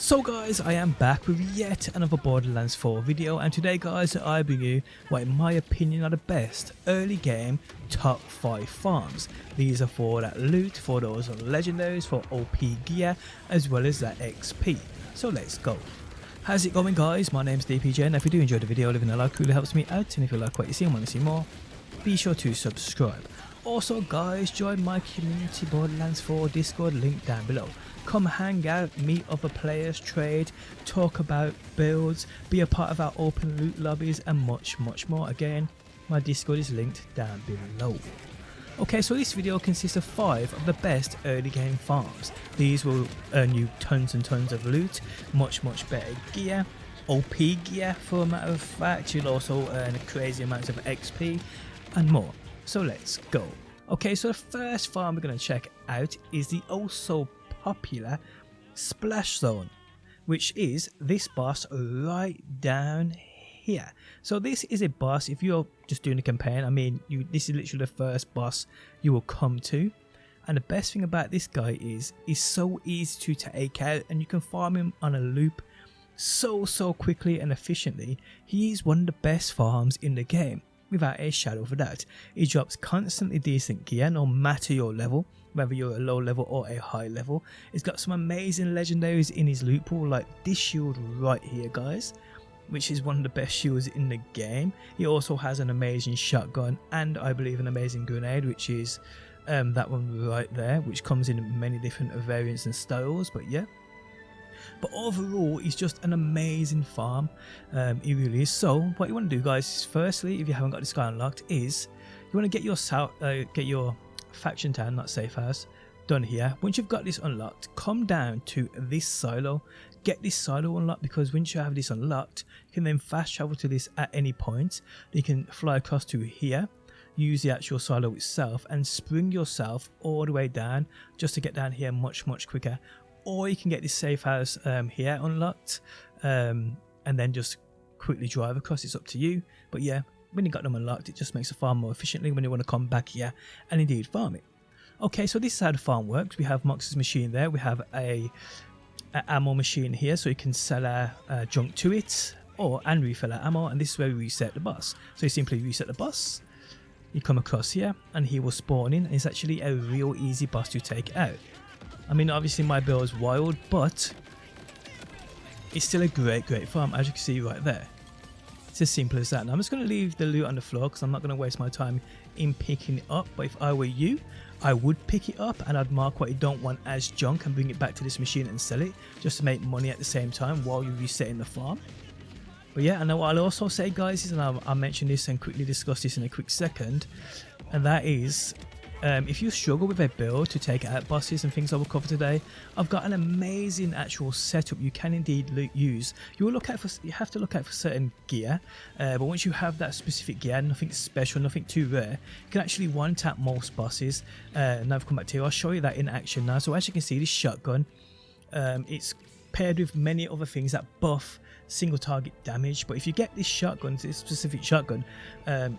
So guys, I am back with yet another Borderlands 4 video, and today guys I bring you what in my opinion are the best early game top 5 farms. These are for that loot, for those legendaries, for OP gear, as well as that XP. So let's go. How's it going guys? My name's DPJ, and if you do enjoy the video, leaving a like really helps me out, and if you like what you see and want to see more, be sure to subscribe. Also guys, join my community Borderlands 4 Discord, link down below. Come hang out, meet other players, trade, talk about builds, be a part of our open loot lobbies, and much more. Again, my Discord is linked down below. Okay, so this video consists of 5 of the best early game farms. These will earn you tons and tons of loot, much better gear, OP gear for a matter of fact. You'll also earn crazy amounts of XP and more. So let's go. Okay, so the first farm we're going to check out is the also popular Splashzone, which is this boss right down here. So this is a boss, if you're just doing a campaign, I mean, this is literally the first boss you will come to. And the best thing about this guy is he's so easy to take out, and you can farm him on a loop so quickly and efficiently. He is one of the best farms in the game, without a shadow of a doubt. He drops constantly decent gear no matter your level, whether you're a low level or a high level. He's got some amazing legendaries in his loot pool, like this shield right here guys, which is one of the best shields in the game. He also has an amazing shotgun and I believe an amazing grenade, which is that one right there, which comes in many different variants and styles, but yeah. But overall, he's just an amazing farm. He really is. So what you want to do guys is, firstly, if you haven't got this guy unlocked, is you want to get your faction town, not safe house, done here. Once you've got this unlocked, come down to this silo, get this silo unlocked, because once you have this unlocked, you can then fast travel to this at any point. You can fly across to here, use the actual silo itself, and spring yourself all the way down just to get down here much quicker. Or you can get this safe house here unlocked, and then just quickly drive across. It's up to you, but yeah, when you got them unlocked, it just makes the farm more efficiently when you want to come back here and indeed farm it. Okay, so this is how the farm works. We have Mox's machine there, we have a ammo machine here, so you can sell our junk to it and refill our ammo, and this is where we reset the boss. So you simply reset the boss, you come across here and he will spawn in, and it's actually a real easy boss to take out. I mean, obviously my build is wild, but it's still a great farm, as you can see right there. It's as simple as that. Now I'm just going to leave the loot on the floor because I'm not going to waste my time in picking it up, but if I were you, I would pick it up and I'd mark what you don't want as junk and bring it back to this machine and sell it, just to make money at the same time while you're resetting the farm. But yeah, and what I'll also say guys is, and I'll mention this and quickly discuss this in a quick second, and that is, if you struggle with a build to take out bosses and things I will cover today, I've got an amazing actual setup you can indeed use. You have to look out for certain gear, but once you have that specific gear, nothing special, nothing too rare, you can actually one tap most bosses. Now I've come back to you, I'll show you that in action now. So as you can see, this shotgun, it's paired with many other things that buff single target damage, but if you get this shotgun, this specific shotgun,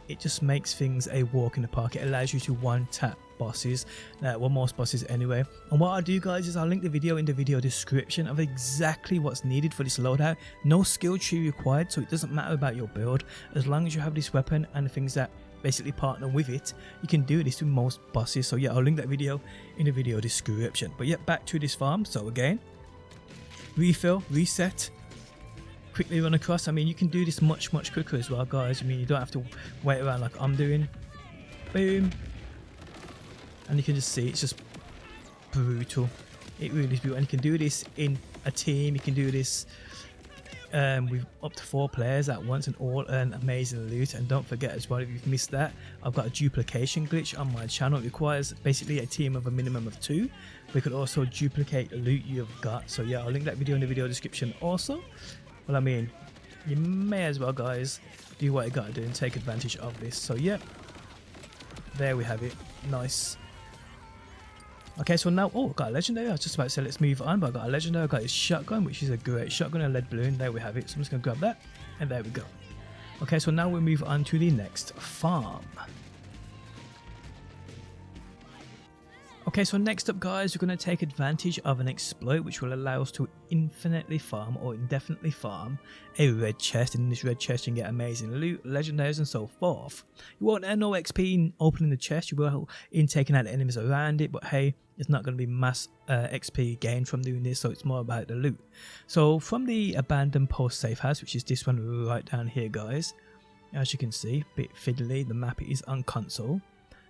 it just makes things a walk in the park. It allows you to one tap bosses, well, most bosses anyway. And what I'll do guys is I'll link the video in the video description of exactly what's needed for this loadout. No skill tree required, so it doesn't matter about your build. As long as you have this weapon and the things that basically partner with it, you can do this with most bosses. So yeah, I'll link that video in the video description. But yeah, back to this farm. So again, refill, reset, quickly run across. I mean, you can do this much quicker as well guys. I mean, you don't have to wait around like I'm doing. Boom, and you can just see it's just brutal. It really is brutal, and you can do this in a team. You can do this with up to 4 players at once and all earn amazing loot. And don't forget as well, if you've missed that, I've got a duplication glitch on my channel. It requires basically a team of a minimum of 2. We could also duplicate the loot you've got. So yeah, I'll link that video in the video description also. Well, I mean, you may as well guys do what you gotta do and take advantage of this. So yeah, there we have it. Nice. Okay, so now, oh, got a legendary. I was just about to say let's move on, but I got a legendary. I got his shotgun, which is a great shotgun, a lead balloon. There we have it. So I'm just gonna grab that, and there we go. Okay, so now we move on to the next farm. Okay, so next up guys, we're going to take advantage of an exploit which will allow us to infinitely farm or indefinitely farm a red chest. In this red chest you can get amazing loot, legendaries and so forth. You won't earn no XP in opening the chest, you will in taking out the enemies around it, but hey, it's not going to be mass XP gained from doing this, so it's more about the loot. So from the abandoned post safe house, which is this one right down here guys, as you can see, a bit fiddly, the map is on console.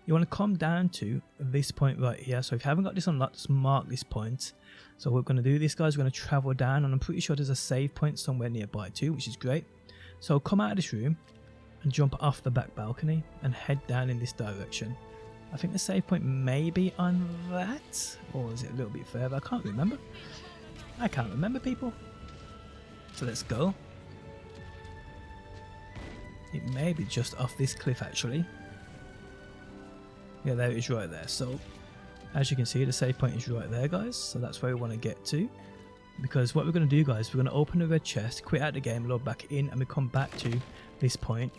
You want to come down to this point right here. So if you haven't got this unlocked, just mark this point. So we're going to do this guys, we're going to travel down, and I'm pretty sure there's a save point somewhere nearby too, which is great. So come out of this room and jump off the back balcony and head down in this direction. I think the save point may be on that, or is it a little bit further? I can't remember. I can't remember, people. So let's go. It may be just off this cliff actually. Yeah, there it is right there. So as you can see, the save point is right there guys, so that's where we want to get to. Because what we're going to do guys, we're going to open the red chest, quit out the game, load back in, and we come back to this point.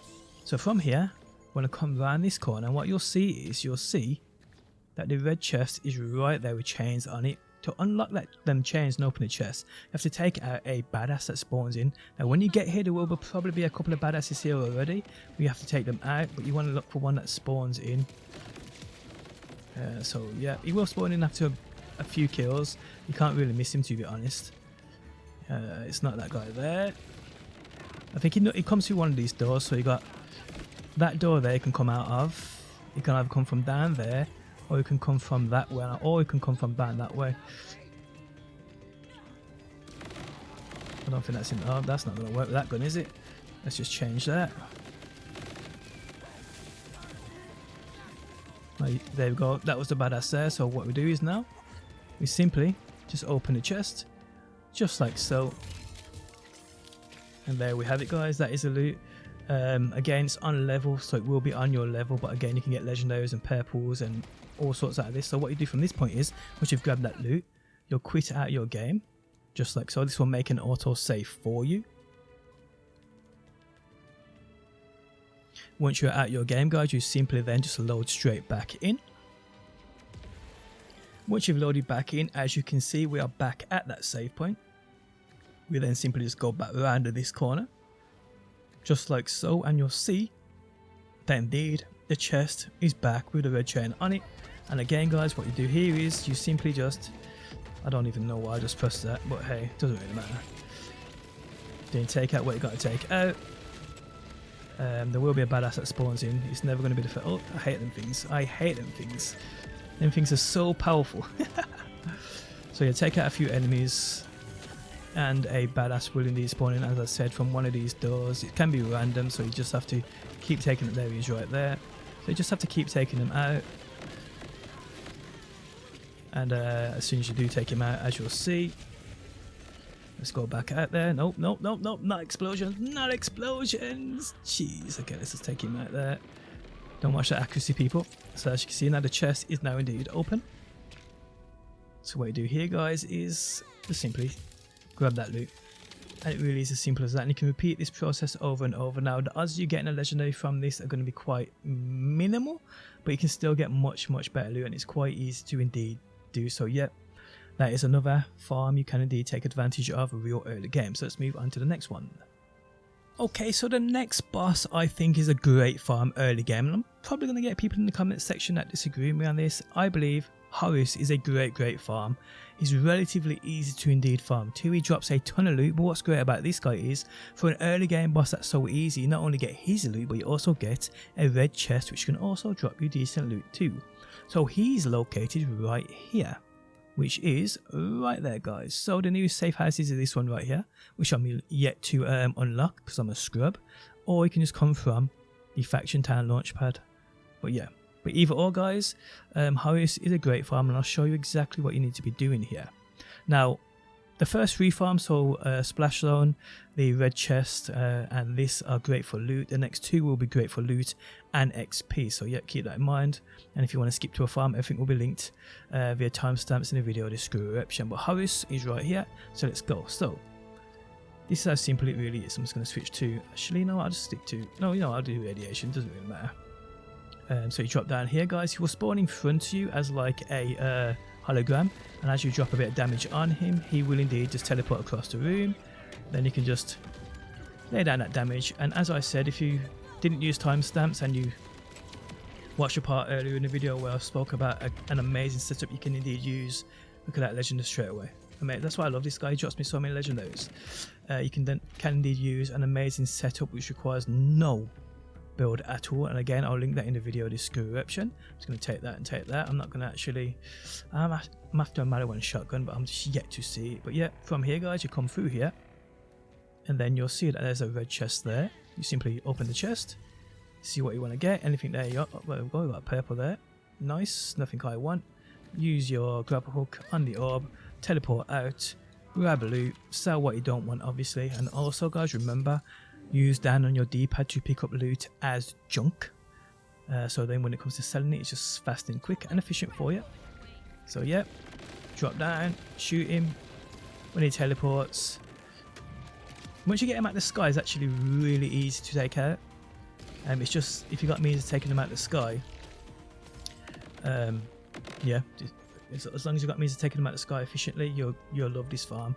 So from here we're going to come around this corner, and what you'll see is that the red chest is right there with chains on it. To unlock them chains and open the chest, you have to take out a badass that spawns in. Now when you get here, there will probably be a couple of badasses here already. We have to take them out, but you want to look for one that spawns in. So yeah, he will spawn in after a few kills. You can't really miss him, to be honest. It's not that guy there. I think he comes through one of these doors, so you got that door there you can come out of. You can either come from down there, or you can come from that way, or you can come from down that way. I don't think that's in. Oh, that's not going to work with that gun, is it? Let's just change that. There we go, that was the badass there. So what we do is now we simply just open the chest just like so, and there we have it guys. That is the loot. Again, it's on level, so it will be on your level, but again you can get legendaries and purples and all sorts out of this. So what you do from this point is, once you've grabbed that loot, you'll quit out your game just like so. This will make an auto save for you. Once you're at your game guys, you simply then just load straight back in. Once you've loaded back in, as you can see, we are back at that save point. We then simply just go back around to this corner just like so, and you'll see that indeed the chest is back with the red chain on it. And again guys, what you do here is you simply just, I don't even know why I just pressed that, but hey, it doesn't really matter. Then take out what you got to take out. There will be a badass that spawns in. It's never going to be the oh, I hate them things. I hate them things. Them things are so powerful. So you take out a few enemies, and a badass will indeed spawn in, as I said, from one of these doors. It can be random, so you just have to keep taking it. There he is right there. So you just have to keep taking them out. And as soon as you do take him out, as you'll see, let's go back out there. Nope, nope, nope, nope, not explosions, not explosions. Jeez, okay, let's just take him out there. Don't watch that accuracy, people. So as you can see now, the chest is now indeed open. So what you do here, guys, is just simply grab that loot. And it really is as simple as that. And you can repeat this process over and over. Now, the odds you getting a legendary from this are going to be quite minimal, but you can still get much, much better loot, and it's quite easy to indeed do so. Yep. That is another farm you can indeed take advantage of real early game. So let's move on to the next one. Okay, so the next boss I think is a great farm early game, and I'm probably going to get people in the comments section that disagree with me on this. I believe Horace is a great farm. He's relatively easy to indeed farm too. He drops a ton of loot, but what's great about this guy is, for an early game boss that's so easy, you not only get his loot, but you also get a red chest which can also drop you decent loot too. So he's located right here, which is right there, guys. So the new safe houses are this one right here, which I'm yet to unlock because I'm a scrub, or you can just come from the Faction Town launchpad. But yeah, but either or, guys, Horace is a great farm, and I'll show you exactly what you need to be doing here. Now, the first three farms, so Splashzone, the red chest, and this are great for loot. The next two will be great for loot and XP, so yeah, keep that in mind. And if you want to skip to a farm, everything will be linked via timestamps in the video description. But Horace is right here, so let's go. So this is how simple it really is. I'm just going to switch to, actually no, I'll just stick to, no, you know, I'll do radiation, doesn't really matter. So you drop down here, guys. He will spawn in front of you as like a hologram, and as you drop a bit of damage on him, he will indeed just teleport across the room. Then you can just lay down that damage. And as I said, if you didn't use timestamps and you watched a part earlier in the video where I spoke about an amazing setup you can indeed use, look at that legendary straight away. I mean, that's why I love this guy. He drops me so many legendaries. You can indeed use an amazing setup which requires no build at all, and again I'll link that in the video description. I'm just going to take that and take that. I'm not going to actually I'm after a Maliwan shotgun, but I'm just yet to see it. But yeah, from here guys, you come through here and then you'll see that there's a red chest there. You simply open the chest, see what you want to get. Anything there, you got, well, we got purple there, nice, nothing I want. Use your grab hook on the orb, teleport out, grab a loot, sell what you don't want obviously. And also guys, remember, use down on your D-pad to pick up loot as junk, so then when it comes to selling it, it's just fast and quick and efficient for you. So yeah, drop down, shoot him when he teleports. Once you get him out of the sky, it's actually really easy to take out. It's just, if you got means of taking him out of the sky, yeah, as long as you've got means of taking him out of the sky efficiently, you'll love this farm.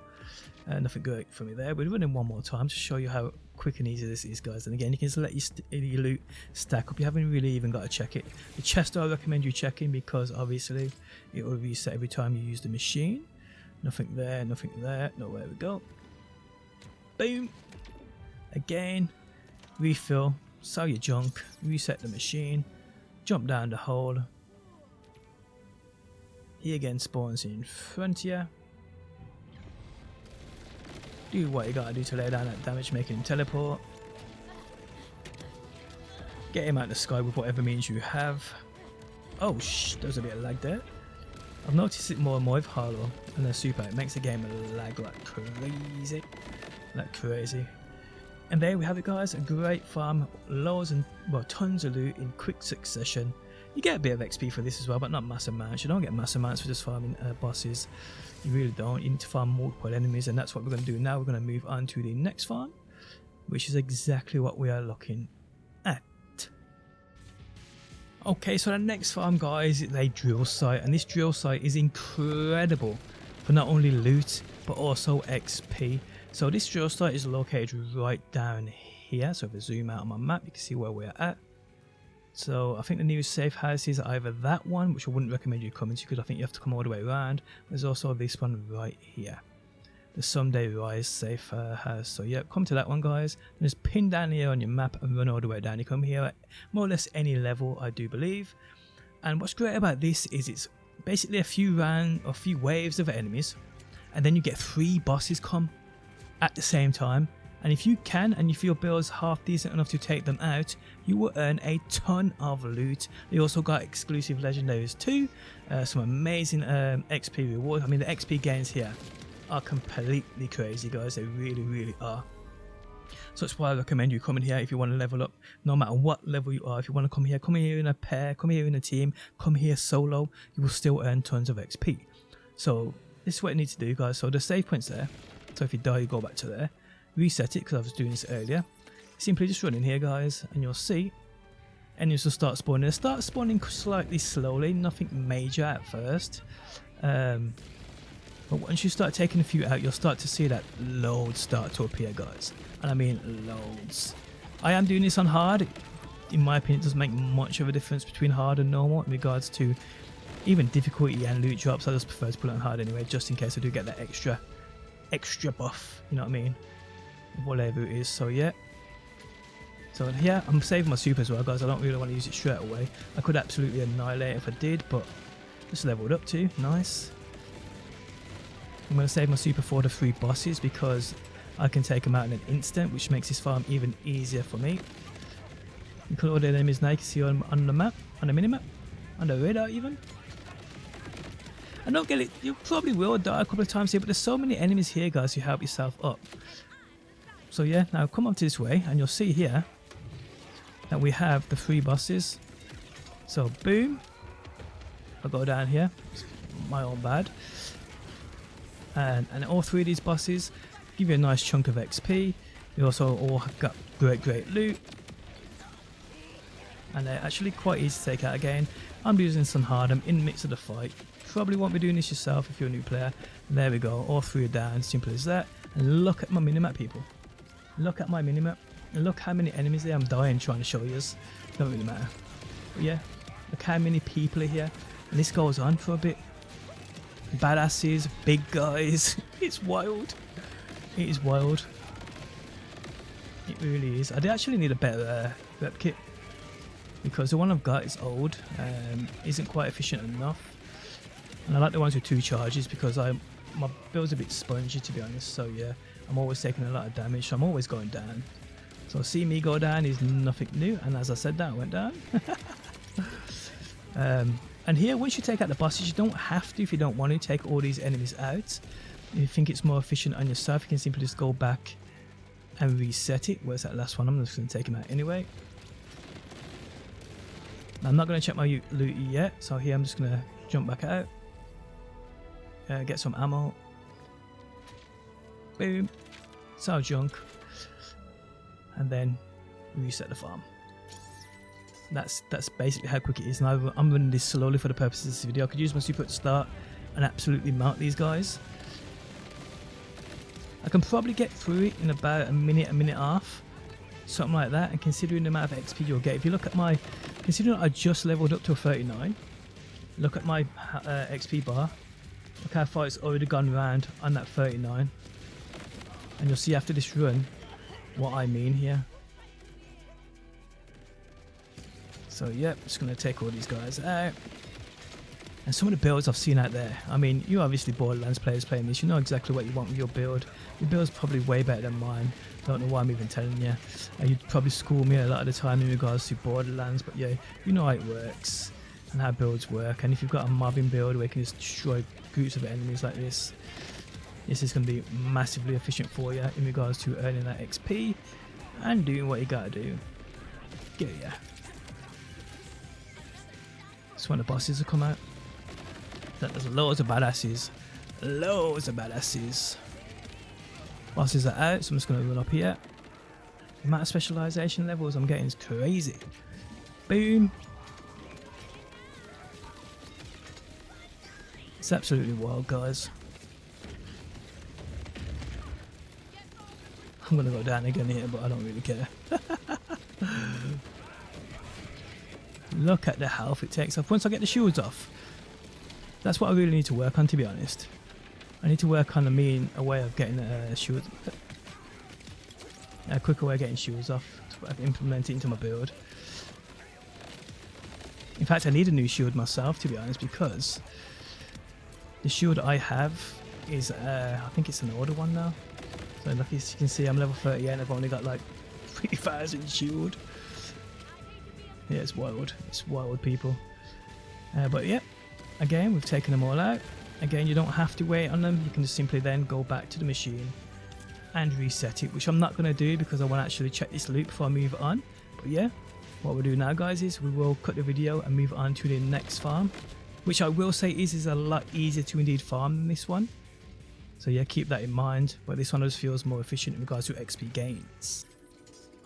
Nothing good for me there. We're running one more time to show you how quick and easy this is, guys. And again, you can just let your loot stack up. You haven't really even got to check it. The chest I recommend you checking, because obviously it will reset every time you use the machine. Nothing there, nothing there. Nowhere we go. Boom. Again, refill, sell your junk, reset the machine, jump down the hole. He again spawns in front of you. Do what you gotta do to lay down that damage, making him teleport. Get him out of the sky with whatever means you have. Oh there's a bit of lag there. I've noticed it more and more with Harlow and the super. It makes the game lag like crazy. Like crazy. And there we have it guys, a great farm, loads and well tons of loot in quick succession. You get a bit of XP for this as well, but not massive amounts. You don't get massive amounts for just farming bosses. You really don't. You need to farm multiple enemies, and that's what we're going to do now. We're going to move on to the next farm, which is exactly what we are looking at. Okay, so the next farm, guys, is a drill site, and this drill site is incredible for not only loot but also XP. So this drill site is located right down here. So if I zoom out on my map, you can see where we're at. So I think the nearest safe house is either that one, which I wouldn't recommend you coming to because I think you have to come all the way around. There's also this one right here, the Someday Rise safe house. So yeah, come to that one guys, and just pin down here on your map and run all the way down. You come here at more or less any level, I do believe. And what's great about this is it's basically a few waves of enemies, and then you get 3 bosses come at the same time. And if you can, and you feel builds half decent enough to take them out, you will earn a ton of loot. They also got exclusive legendaries too, some amazing XP rewards. I mean, the XP gains here are completely crazy, guys. They really are. So that's why I recommend you coming here if you want to level up, no matter what level you are. If you want to come here in a pair, come here in a team, come here solo, you will still earn tons of XP. So this is what you need to do, guys. So the save point's there. So if you die, you go back to there. Reset it, because I was doing this earlier. Simply just run in here, guys, and you'll see enemies will start spawning. They start spawning slightly slowly, nothing major at first, but once you start taking a few out, you'll start to see that loads start to appear, guys, and I mean loads. I am doing this on hard. In my opinion, it doesn't make much of a difference between hard and normal in regards to even difficulty and loot drops. I just prefer to put it on hard anyway, just in case I do get that extra buff, you know what I mean, whatever it is. So yeah, so yeah, I'm saving my super as well, guys. I don't really want to use it straight away. I could absolutely annihilate if I did, but just leveled up too. Nice. I'm going to save my super for the 3 bosses because I can take them out in an instant, which makes this farm even easier for me. You can all the enemies now. You can see on the map, on the minimap, on the radar even. I don't get it, you probably will die a couple of times here, but there's so many enemies here, guys, to help yourself up. So yeah, now come up to this way and you'll see here that we have the 3 bosses. So boom, I'll go down here, it's my own bad, and all 3 of these bosses give you a nice chunk of XP. You also all got great loot, and they're actually quite easy to take out. Again, I'm using some hard, I'm in the midst of the fight, probably won't be doing this yourself if you're a new player. And there we go, all 3 are down, simple as that. And look at my minimap, people. Look at my minimap. And look how many enemies there. I'm dying trying to show you. Don't really matter. But yeah, look how many people are here. And this goes on for a bit. Badasses, big guys. It's wild. It is wild. It really is. I do actually need a better rep kit, because the one I've got is old, isn't quite efficient enough. And I like the ones with 2 charges because my build's a bit spongy, to be honest. So yeah, I'm always taking a lot of damage. So I'm always going down. So see me go down is nothing new. And as I said that, I went down. And here, once you take out the bosses, you don't have to, if you don't want to, take all these enemies out. If you think it's more efficient on yourself, you can simply just go back and reset it. Where's that last one? I'm just going to take him out anyway. Now, I'm not going to check my loot yet, so here I'm just going to jump back out. Get some ammo. Boom. Sell junk. And then reset the farm. That's basically how quick it is. Now I'm running this slowly for the purposes of this video. I could use my super at the start and absolutely melt these guys. I can probably get through it in about a minute and a half, something like that. And considering the amount of XP you'll get, if you look at my, considering I just leveled up to a 39, look at my XP bar. Look how far it's already gone round on that 39, and you'll see after this run what I mean here. So yeah, just going to take all these guys out. And some of the builds I've seen out there, I mean, you obviously Borderlands players playing this, you know exactly what you want with your build. Your build's probably way better than mine. Don't know why I'm even telling you. You'd probably school me a lot of the time in regards to Borderlands, but yeah, you know how it works and how builds work. And if you've got a mobbing build where you can just destroy groups of enemies like this, this is going to be massively efficient for you in regards to earning that XP and doing what you gotta do. Get ya. That's when the bosses will come out. There's loads of badasses. Loads of badasses. Bosses are out, so I'm just going to run up here. The amount of specialization levels I'm getting is crazy. Boom. It's absolutely wild, guys. I'm going to go down again here, but I don't really care. Look at the health it takes off once I get the shields off. That's what I really need to work on, to be honest. I need to work on a way of getting shields, a quicker way of getting shields off to implement it into my build. In fact, I need a new shield myself, to be honest, because the shield I have is, I think it's an older one now. So like as you can see, I'm level 38 and I've only got like 3,000 shield. Yeah, it's wild. It's wild, people. But yeah, again, we've taken them all out. Again, you don't have to wait on them. You can just simply then go back to the machine and reset it, which I'm not going to do because I want to actually check this loop before I move on. But yeah, what we'll do now, guys, is we will cut the video and move on to the next farm, which I will say is a lot easier to indeed farm than this one. So yeah, keep that in mind. But this one just feels more efficient in regards to XP gains.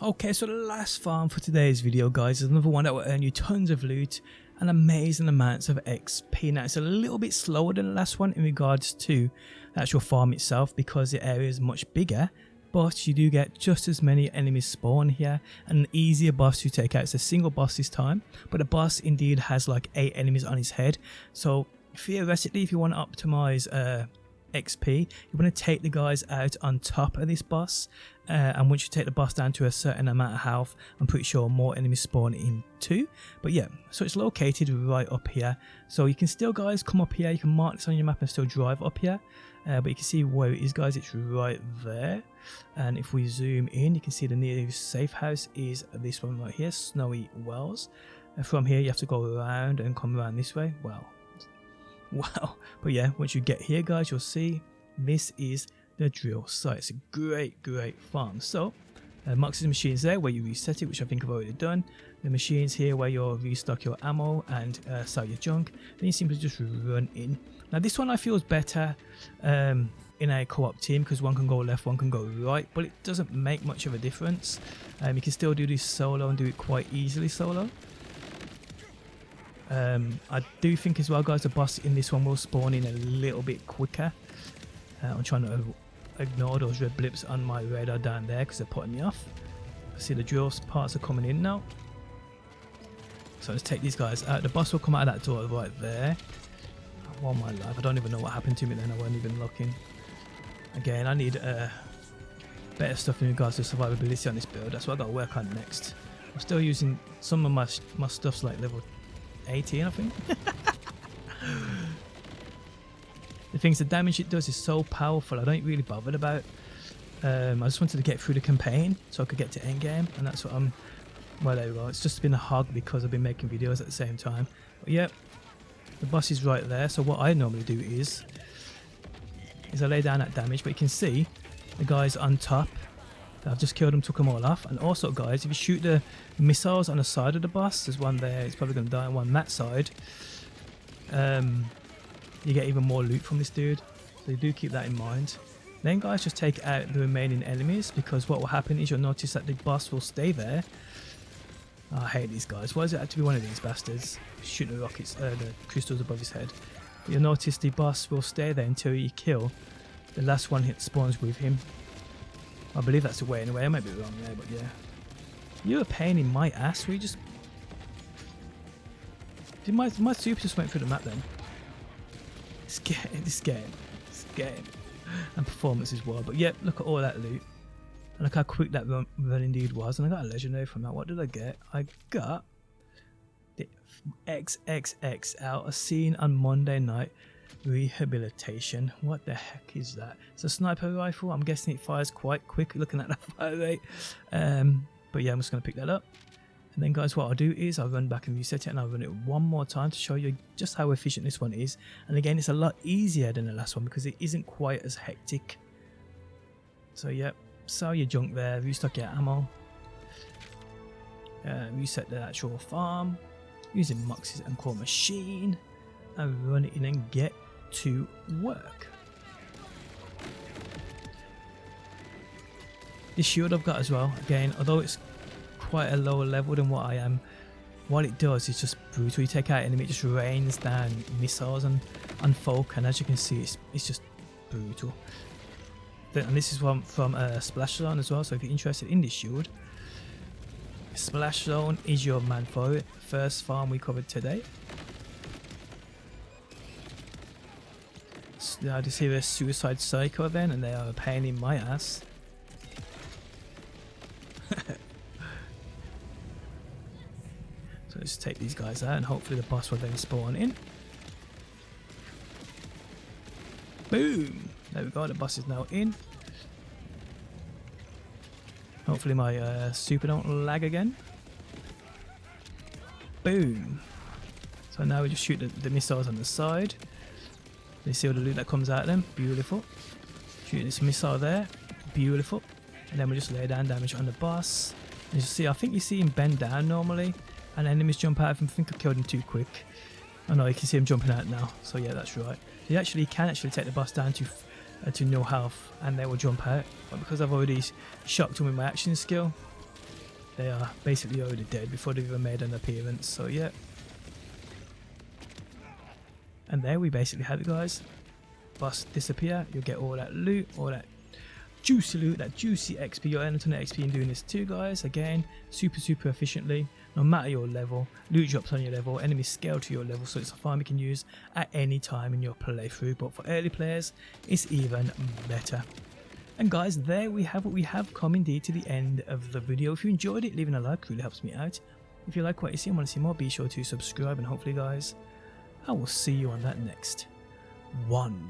Okay, so the last farm for today's video, guys, is another one that will earn you tons of loot and amazing amounts of XP. Now, it's a little bit slower than the last one in regards to the actual farm itself because the area is much bigger, but you do get just as many enemies spawn here and an easier boss to take out. It's a single boss this time, but the boss indeed has like 8 enemies on his head. So theoretically, if you want to optimize XP, you want to take the guys out on top of this boss, and once you take the boss down to a certain amount of health, I'm pretty sure more enemies spawn in too. But yeah, so it's located right up here, so you can still, guys, come up here. You can mark this on your map and still drive up here, but you can see where it is, guys. It's right there, and if we zoom in, you can see the nearest safe house is this one right here, Snowy Wells. And from here you have to go around and come around this way. Wow. But yeah, once you get here, guys, you'll see this is the drill site. It's a great farm. So Mox's machines there where you reset it, which I think I've already done. The machines here where you'll restock your ammo and sell your junk. Then you simply just run in. Now this one I feel is better in a co-op team because one can go left, one can go right, but it doesn't make much of a difference. You can still do this solo and do it quite easily solo. I do think as well, guys, the boss in this one will spawn in a little bit quicker. I'm trying to ignore those red blips on my radar down there because they're putting me off. See, the drill parts are coming in now. So let's take these guys out. The boss will come out of that door right there. Oh my life, I don't even know what happened to me then. I wasn't even looking. Again, I need better stuff in regards to survivability on this build. That's what I've got to work on next. I'm still using some of my stuff's like level 18, I think. The things, the damage it does is so powerful, I don't really bothered about. I just wanted to get through the campaign so I could get to endgame, and that's what I'm. Well, there we go. It's just been a hog because I've been making videos at the same time. But yeah, the boss is right there. So what I normally do is I lay down that damage, but you can see the guys on top. I've just killed them, took them all off. And also, guys, if you shoot the missiles on the side of the boss, there's one there. It's probably going to die on one on that side. You get even more loot from this dude, so you do keep that in mind. Then, guys, just take out the remaining enemies, because what will happen is you'll notice that the boss will stay there. Oh, I hate these guys. Why does it have to be one of these bastards shooting the rockets, the crystals above his head? But you'll notice the boss will stay there until you kill the last one hit spawns with him. I believe that's the way anyway. I might be wrong there, but yeah. You're a pain in my ass. We just did my super just went through the map then. This game, and performance as well. But yep, look at all that loot. And look how quick that run indeed was. And I got a legendary from that. What did I get? I got the XXX out, a scene on Monday night. Rehabilitation. What the heck is that? It's a sniper rifle. I'm guessing it fires quite quick looking at the fire rate. But yeah, I'm just going to pick that up. And then, guys, what I'll do is I'll run back and reset it, and I'll run it one more time to show you just how efficient this one is. And again, it's a lot easier than the last one because it isn't quite as hectic. So yeah, sell your junk there, restock your ammo, reset the actual farm using Mox's and core machine, and run it in and get to work. This shield I've got as well, again, although it's quite a lower level than what I am, what it does is just brutal. You take out an enemy, it just rains down missiles on folk, and as you can see, it's just brutal. And this is from Splashzone as well, so if you're interested in this shield, Splashzone is your man for it. First farm we covered today. So I just hear a suicide psycho then, and they are a pain in my ass. So let's take these guys out, and hopefully the boss will then spawn in. Boom! There we go, the boss is now in. Hopefully my super don't lag again. Boom! So now we just shoot the missiles on the side. You see all the loot that comes out of them? Beautiful. Shoot this missile there. Beautiful. And then we just lay down damage on the boss. And you see, I think you see him bend down normally, and enemies jump out of him. I think I killed him too quick. Oh no, you can see him jumping out now. So yeah, that's right. You can actually take the boss down to no health, and they will jump out. But because I've already shocked them with my action skill, they are basically already dead before they've even made an appearance. So yeah. And there we basically have it, guys. Boss disappear. You'll get all that loot, all that juicy loot, that juicy XP. You'll earn a ton of XP in doing this too, guys. Again, super efficiently. No matter your level, loot drops on your level, enemies scale to your level, so it's a farm you can use at any time in your playthrough. But for early players, it's even better. And guys, there we have it. We have come indeed to the end of the video. If you enjoyed it, leaving a like really helps me out. If you like what you see and want to see more, be sure to subscribe, and hopefully, guys, I will see you on that next one.